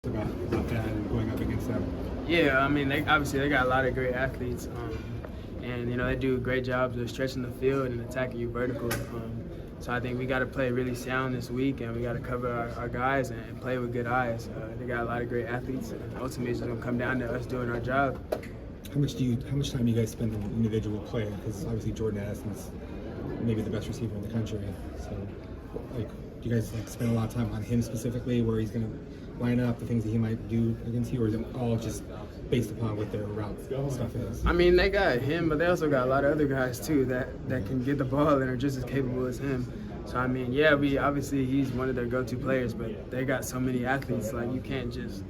about that and going up against them? Yeah, I mean, they got a lot of great athletes, and they do great jobs of stretching the field and attacking you vertical. So I think we got to play really sound this week, and we got to cover our guys and play with good eyes. They got a lot of great athletes, and ultimately it's just gonna come down to us doing our job. How much time do you guys spend on individual play? Because obviously Jordan Addison's maybe the best receiver in the country. So, do you guys spend a lot of time on him specifically, where he's going to line up, the things that he might do against you, or is it all just based upon what their route stuff is? I mean, they got him, but they also got a lot of other guys too that can get the ball and are just as capable as him. So I mean, yeah, obviously he's one of their go-to players, but they got so many athletes. Like, you can't just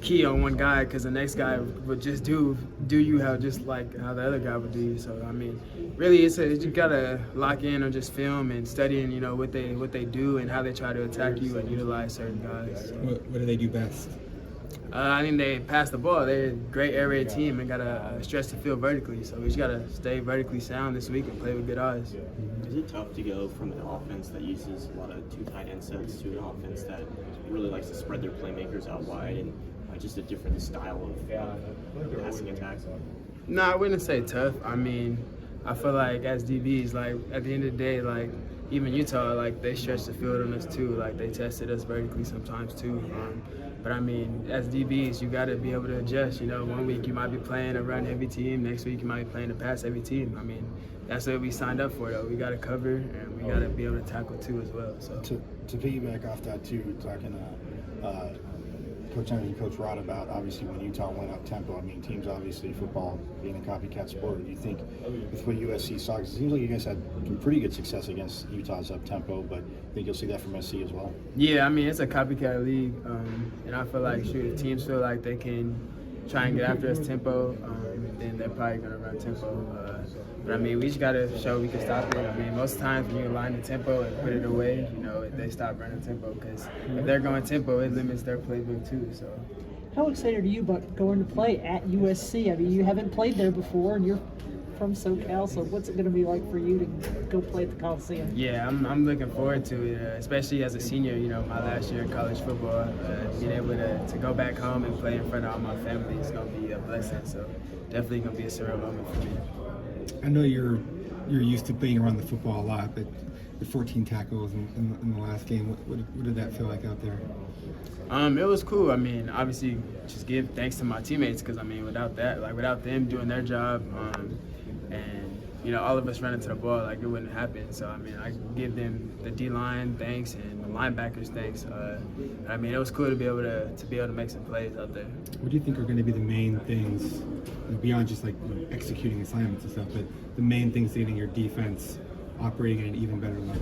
key on one guy, because the next guy would just do you how the other guy would do you. So I mean, really, you gotta lock in on just film and studying, what they do and how they try to attack you and utilize certain guys. So. What do they do best? I think they pass the ball. They're a great air raid team and gotta stretch the field vertically. So we just gotta stay vertically sound this week and play with good eyes. Is it tough to go from an offense that uses a lot of two tight end sets to an offense that really likes to spread their playmakers out wide and just a different style of passing attack? No, I wouldn't say tough. I mean, I feel like as DBs, at the end of the day, even Utah, they stretched the field on us too. They tested us vertically sometimes too. But I mean, as DBs, you got to be able to adjust. 1 week you might be playing a run-heavy team. Next week you might be playing a pass-heavy team. I mean, that's what we signed up for, though. We got to cover, and we got to be able to tackle too as well. So to piggyback off that too, talking Coach Henry and Coach Rod about obviously when Utah went up tempo. I mean, teams obviously football being a copycat sport. Do you think with what USC saw, it seems like you guys had some pretty good success against Utah's up tempo, but I think you'll see that from SC as well? Yeah, I mean, it's a copycat league, and I feel like if teams feel like they can try and get after us tempo, then they're probably gonna run tempo. But I mean, we just gotta show we can stop it. I mean, most times when you align the tempo and put it away, they stop running tempo, because if they're going tempo, it limits their playbook too. So. How excited are you about going to play at USC? I mean, you haven't played there before, and you're from SoCal, so what's it going to be like for you to go play at the Coliseum? Yeah, I'm looking forward to it, especially as a senior, my last year in college football. Being able to go back home and play in front of all my family is going to be a blessing, so definitely going to be a surreal moment for me. I know you're used to being around the football a lot, but the 14 tackles in the last game, what did that feel like out there? It was cool. I mean, obviously, just give thanks to my teammates, because I mean, without them doing their job, and all of us running to the ball, it wouldn't happen. So I mean, I give them the D-line thanks and the linebackers thanks. I mean, it was cool to be able to make some plays out there. What do you think are going to be the main things, beyond just executing assignments and stuff, but the main things getting your defense operating at an even better level?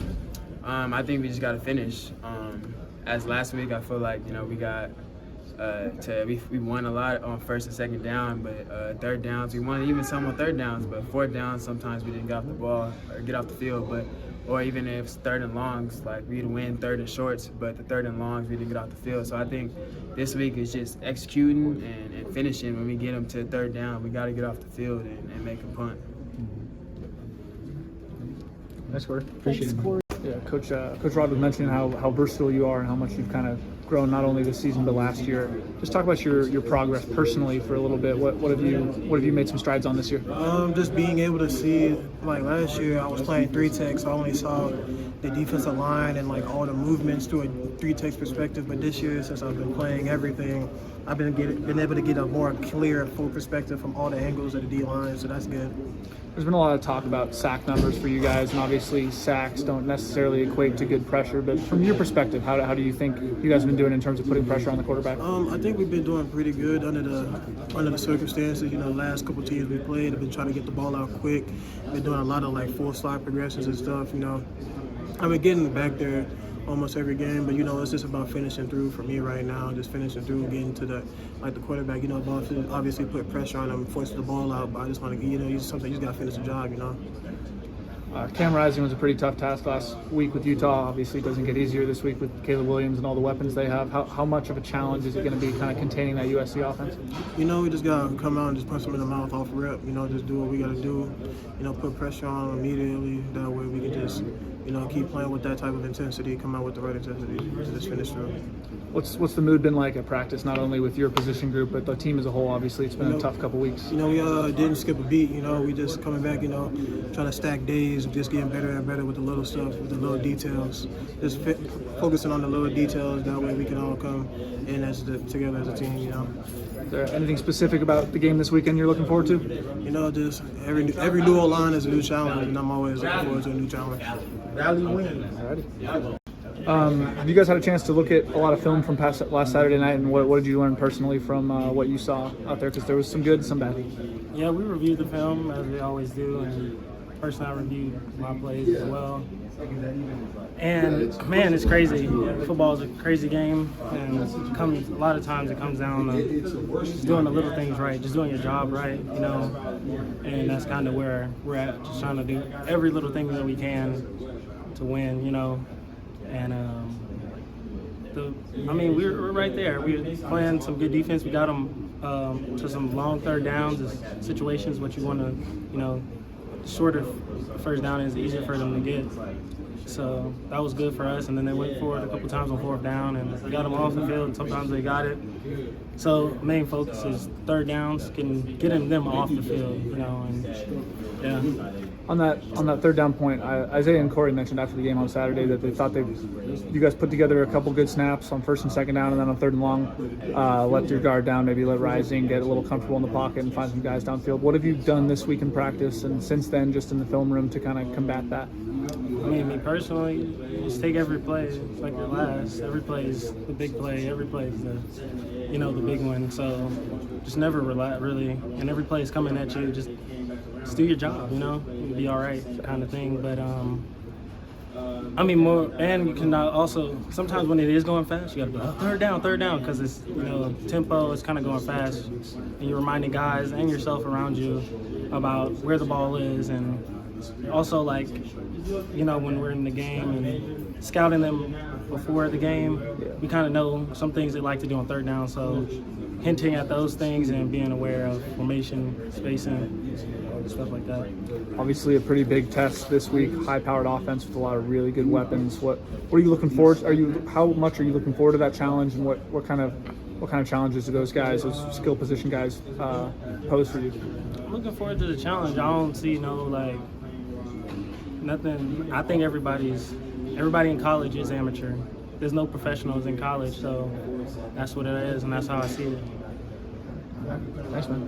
I think we just got to finish. As last week, I feel like we got we won a lot on first and second down, but third downs we won even some on third downs, but fourth downs sometimes we didn't get off the ball or get off the field, or even if it's third and longs, we'd win third and shorts, but the third and longs we didn't get off the field. So I think this week is just executing and finishing. When we get them to third down, we got to get off the field and make a punt. Nice work. Appreciate it. Yeah, Coach Rod was mentioning how versatile you are and how much you've kind of grown not only this season but last year. Just talk about your progress personally for a little bit. What have you made some strides on this year? Just being able to see, last year I was playing 3-tech, so I only saw the defensive line and all the movements through a 3-tech perspective. But this year, since I've been playing everything, I've been able to get a more clear, full perspective from all the angles of the D-line, so that's good. There's been a lot of talk about sack numbers for you guys, and obviously sacks don't necessarily equate to good pressure. But from your perspective, how do you think you guys have been doing in terms of putting pressure on the quarterback? I think we've been doing pretty good under the circumstances. The last couple teams we played have been trying to get the ball out quick. Been doing a lot of full slide progressions and stuff. I've been getting back there almost every game, but it's just about finishing through for me right now. Just finishing through, getting to the quarterback. Obviously put pressure on him, force the ball out. But I just want to, sometimes you just got to finish the job. Cam Rising was a pretty tough task last week with Utah. Obviously, it doesn't get easier this week with Caleb Williams and all the weapons they have. How much of a challenge is it going to be kind of containing that USC offense? We just got to come out and just punch them in the mouth off rip. Just do what we got to do. Put pressure on them immediately. That way we can just you know, keep playing with that type of intensity, come out with the right intensity to just finish through. What's the mood been like at practice, not only with your position group, but the team as a whole? Obviously, it's been a tough couple weeks. You know, we didn't skip a beat. You know, we just coming back, you know, trying to stack days, just getting better and better with the little stuff, with the little details. Just focusing on the little details. That way we can all come in together as a team, you know. Is there anything specific about the game this weekend you're looking forward to? You know, just every new line is a new challenge, and I'm always looking forward to a new challenge. Valley win. Alrighty. Have you guys had a chance to look at a lot of film from last Saturday night, and what did you learn personally from what you saw out there? Because there was some good, some bad. Yeah, we reviewed the film as we always do, and personally I reviewed my plays as well. And man, it's crazy. Football is a crazy game, and a lot of times it comes down to just doing the little things right, just doing your job right, you know. And that's kind of where we're at, just trying to do every little thing that we can to win, you know. And we're right there. We're playing some good defense. We got them to some long third downs situations, what you want to, you know, shorter first down is easier for them to get. So that was good for us. And then they went for it a couple times on fourth down, and we got them off the field. Sometimes they got it. So main focus is third downs, getting them off the field, you know. And yeah. On that third down point, Isaiah and Corey mentioned after the game on Saturday that they thought you guys put together a couple good snaps on first and second down, and then on third and long, let your guard down, maybe let Rising get a little comfortable in the pocket and find some guys downfield. What have you done this week in practice and since then just in the film room to kind of combat that? I mean, me personally, just take every play like your last. Every play is the big play. Every play is the big one. So just never relax, really. And every play is coming at you. Just do your job, you know. You'll be all right, kind of thing. But more. And you can also sometimes when it is going fast, you got to be third down, because it's, you know, tempo is kind of going fast, and you're reminding guys and yourself around you about where the ball is, and also, like, you know, when we're in the game and scouting them before the game, we kind of know some things they like to do on third down. So hinting at those things and being aware of formation, spacing, stuff like that. Obviously, a pretty big test this week. High-powered offense with a lot of really good weapons. What are you looking forward to? How much are you looking forward to that challenge, and what kind of challenges do those guys, those skill position guys, pose for you? I'm looking forward to the challenge. I don't see nothing. I think everybody in college is amateur. There's no professionals in college, so that's what it is, and that's how I see it. Nice, man.